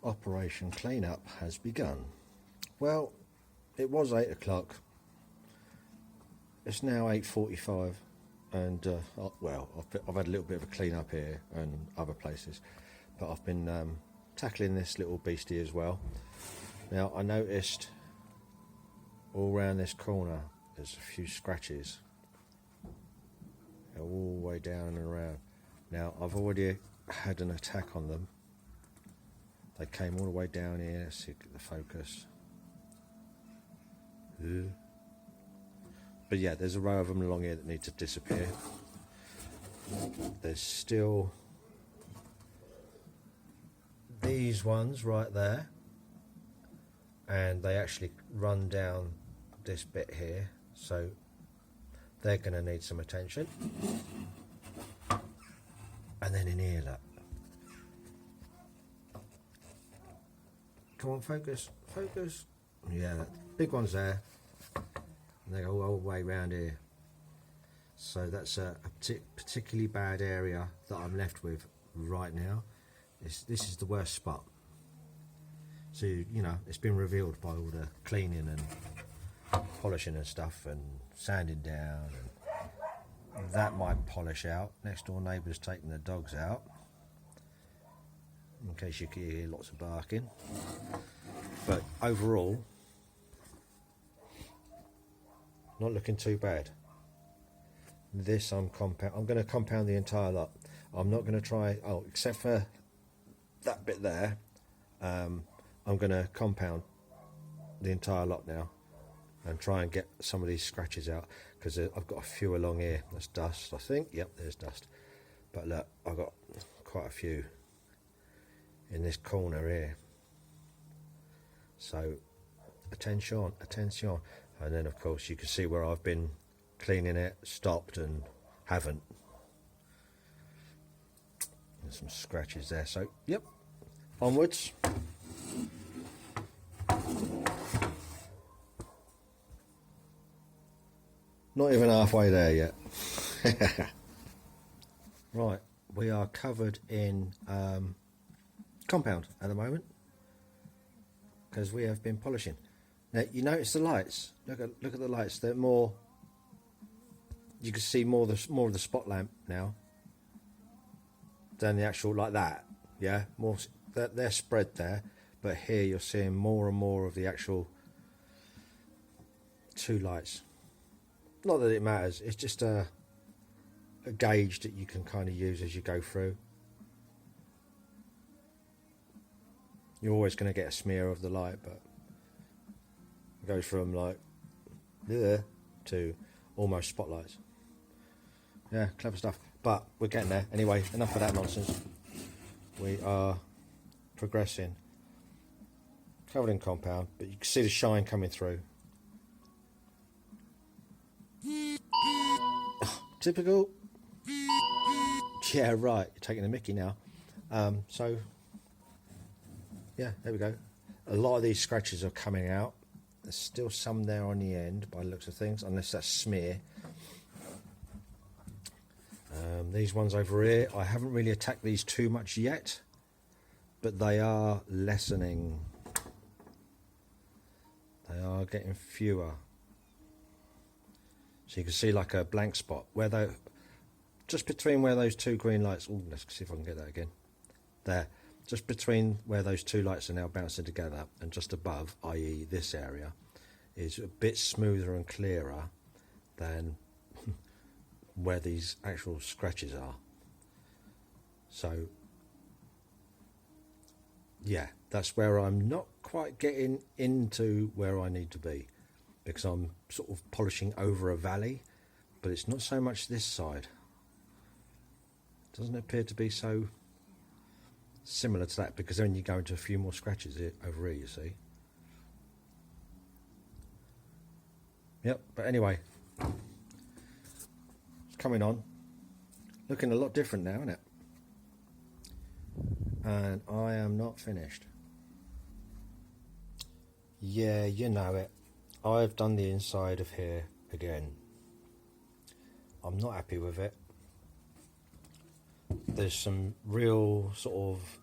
Operation Cleanup has begun. Well, it was 8 o'clock. It's now 8:45, and I've had a little bit of a clean up here and other places, but I've been tackling this little beastie as well. Now, I noticed all around this corner there's a few scratches. They're all the way down and around. Now, I've already had an attack on them. They came all the way down here. Let's see the focus. But yeah, there's a row of them along here that need to disappear. There's still these ones right there, and they actually run down this bit here, so they're going to need some attention. And then in here, look. Come on, focus, focus. Yeah, that big one's there. And they go all the way around here. So that's a particularly bad area that I'm left with right now. This is the worst spot. So, you know, it's been revealed by all the cleaning and polishing and stuff and sanding down. And that might polish out. Next door neighbour's taking the dogs out, in case you can hear lots of barking. But overall, not looking too bad. This I'm going to compound the entire lot. I'm not going to try, except for that bit there, I'm going to compound the entire lot now and try and get some of these scratches out, because I've got a few along here. That's dust, I think. Yep, there's dust. But look, I've got quite a few in this corner here. So attention, attention. And then of course you can see where I've been cleaning it, stopped and haven't. There's some scratches there. So yep, onwards. Not even halfway there yet. Right, we are covered in compound at the moment, because we have been polishing. Now you notice the lights. Look at the lights. They're more. You can see more of the spot lamp now than the actual like that. Yeah, more. They're spread there, but here you're seeing more and more of the actual two lights. Not that it matters. It's just a gauge that you can kind of use as you go through. You're always going to get a smear of the light, but it goes from like there to almost spotlights. Yeah, clever stuff. But we're getting there. Anyway, enough of that nonsense. We are progressing. Covered in compound, but you can see the shine coming through. Typical. Yeah, right. You're taking the mickey now. So, yeah, there we go. A lot of these scratches are coming out. There's still some there on the end by the looks of things, unless that's smear. These ones over here, I haven't really attacked these too much yet, but they are lessening. They are getting fewer. So you can see like a blank spot where just between where those two green lights. Oh, let's see if I can get that again. There, just between where those two lights are now bouncing together, and just above, i.e., this area, is a bit smoother and clearer than where these actual scratches are. So, yeah, that's where I'm not quite getting into where I need to be, because I'm sort of polishing over a valley, but it's not so much this side. It doesn't appear to be so similar to that, because then you go into a few more scratches here, over here, you see. Yep, but anyway, it's coming on. Looking a lot different now, isn't it? And I am not finished. Yeah, you know it. I've done the inside of here again. I'm not happy with it. There's some real sort of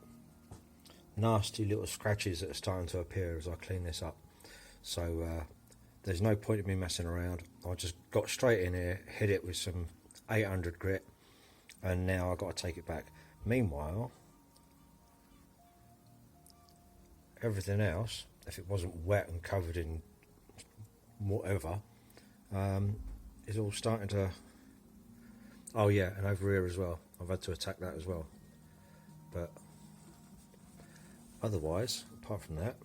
nasty little scratches that are starting to appear as I clean this up. So there's no point in me messing around. I just got straight in here, hit it with some 800 grit, and now I've got to take it back. Meanwhile, everything else, if it wasn't wet and covered in whatever, is all starting to... Oh yeah, and over here as well. I've had to attack that as well. But otherwise, apart from that,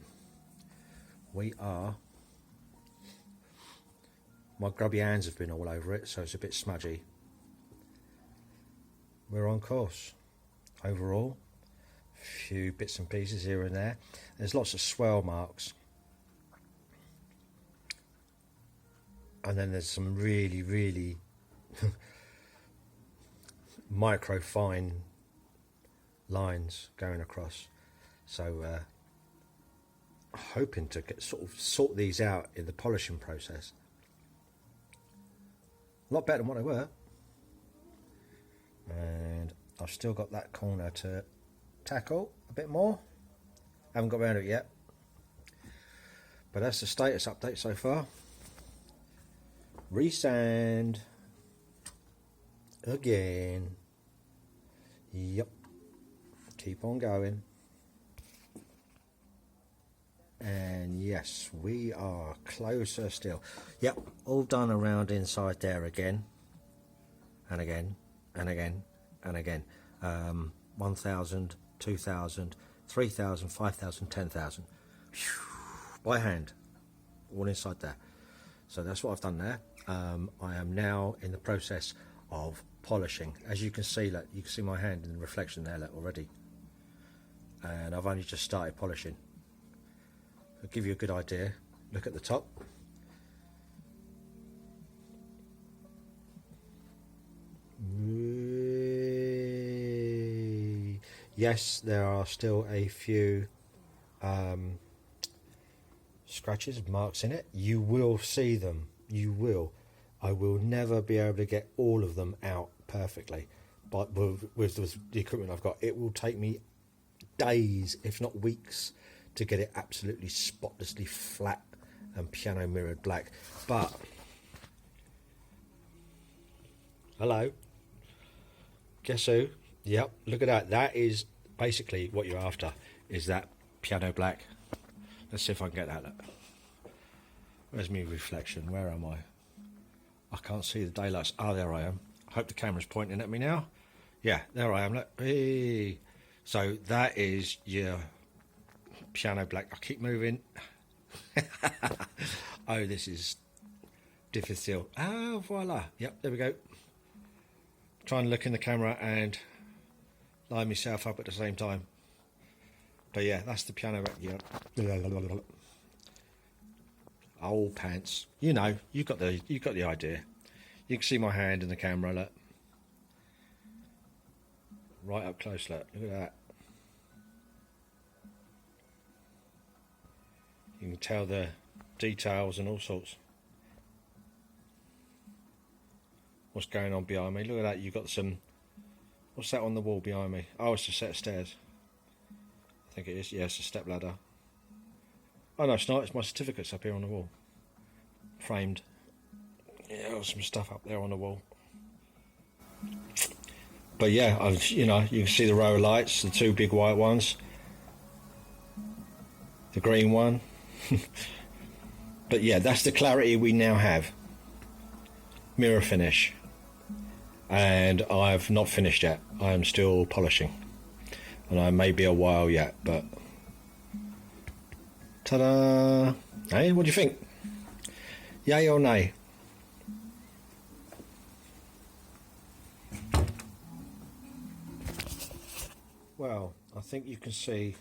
we are... My grubby hands have been all over it, so it's a bit smudgy. We're on course. Overall, a few bits and pieces here and there. There's lots of swell marks. And then there's some really, really micro fine lines going across. So hoping to sort these out in the polishing process. A lot better than what they were. And I've still got that corner to tackle a bit more. Haven't got around to it yet. But that's the status update so far. Resand again. Yep. Keep on going. And yes, we are closer still. Yep, all done around inside there again. And again, and again, and again. 1,000, 2,000, 3,000, 5,000, 10,000. By hand. All inside there. So that's what I've done there. I am now in the process of polishing. As you can see, look, you can see my hand in the reflection there, look, already. And I've only just started polishing. I'll give you a good idea. Look at the top. Yes, there are still a few scratches, marks in it. You will see them. You will. I will never be able to get all of them out perfectly. But with the equipment I've got, it will take me days, if not weeks, to get it absolutely spotlessly flat and piano mirrored black. But hello, guess who? Yep, look at that. That is basically what you're after, is that piano black. Let's see if I can get that. Look. Where's my reflection? Where am I? I can't see the daylights. Oh, there I am. I hope the camera's pointing at me now. Yeah, there I am. Look. Hey. So that is your piano black. I keep moving. Oh, this is difficult. Ah, voila. Yep, there we go. Trying to look in the camera and line myself up at the same time. But yeah, that's the piano black. Yeah. Oh, pants. You know, you got the idea. You can see my hand in the camera. Look. Right up close. Look at that. You can tell the details and all sorts. What's going on behind me? Look at that. You've got some... What's that on the wall behind me? Oh, it's a set of stairs. I think it is. Yeah, it's a step ladder. Oh, no, it's not. It's my certificates up here on the wall. Framed. Yeah, there's some stuff up there on the wall. But yeah, you know, you can see the row of lights, the two big white ones. The green one. But yeah, that's the clarity we now have. Mirror finish. And I've not finished yet. I am still polishing. And I may be a while yet, but... Ta-da! Hey, what do you think? Yay or nay? Well, I think you can see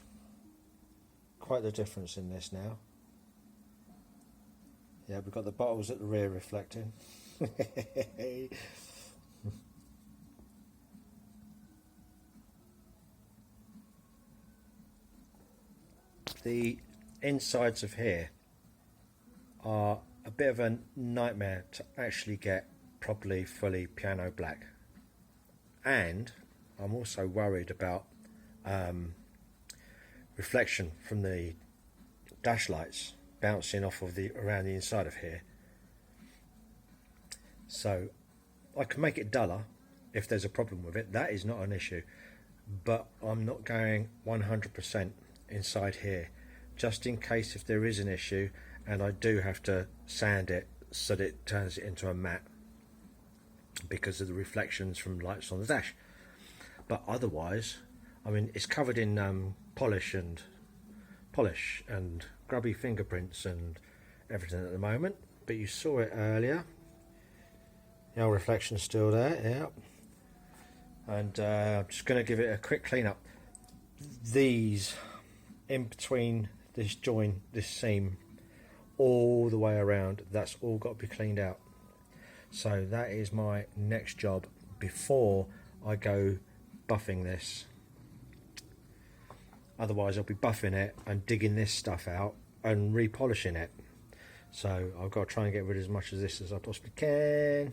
quite the difference in this now. Yeah, we've got the bottles at the rear reflecting. The insides of here are a bit of a nightmare to actually get properly fully piano black, and I'm also worried about reflection from the dash lights bouncing off of the around the inside of here. So I can make it duller if there's a problem with it. That is not an issue, but I'm not going 100% inside here, just in case if there is an issue and I do have to sand it so that it turns it into a matte because of the reflections from lights on the dash. But otherwise, I mean, it's covered in polish and grubby fingerprints and everything at the moment, but you saw it earlier. The old reflection's still there, yeah. And I'm just going to give it a quick clean up. These in between this join, this seam, all the way around, that's all got to be cleaned out. So that is my next job before I go buffing this. Otherwise I'll be buffing it and digging this stuff out and repolishing it. So I've got to try and get rid of as much of this as I possibly can.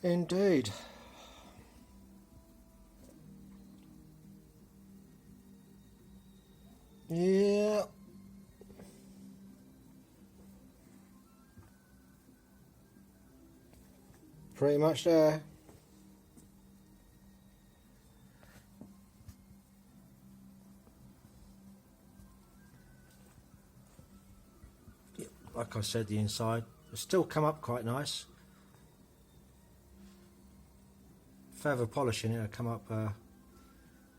Indeed. Yeah. Pretty much there. Like I said, the inside has still come up quite nice. Further polishing it'll come up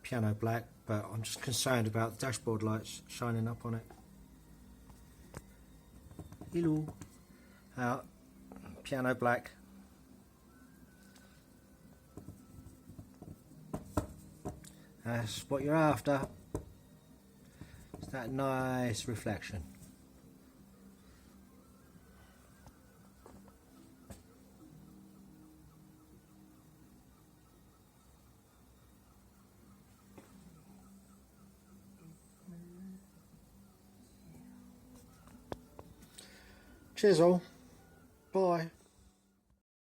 piano black, but I'm just concerned about the dashboard lights shining up on it. Hello. Out. Piano black. That's what you're after. It's that nice reflection. Cheers all. Bye.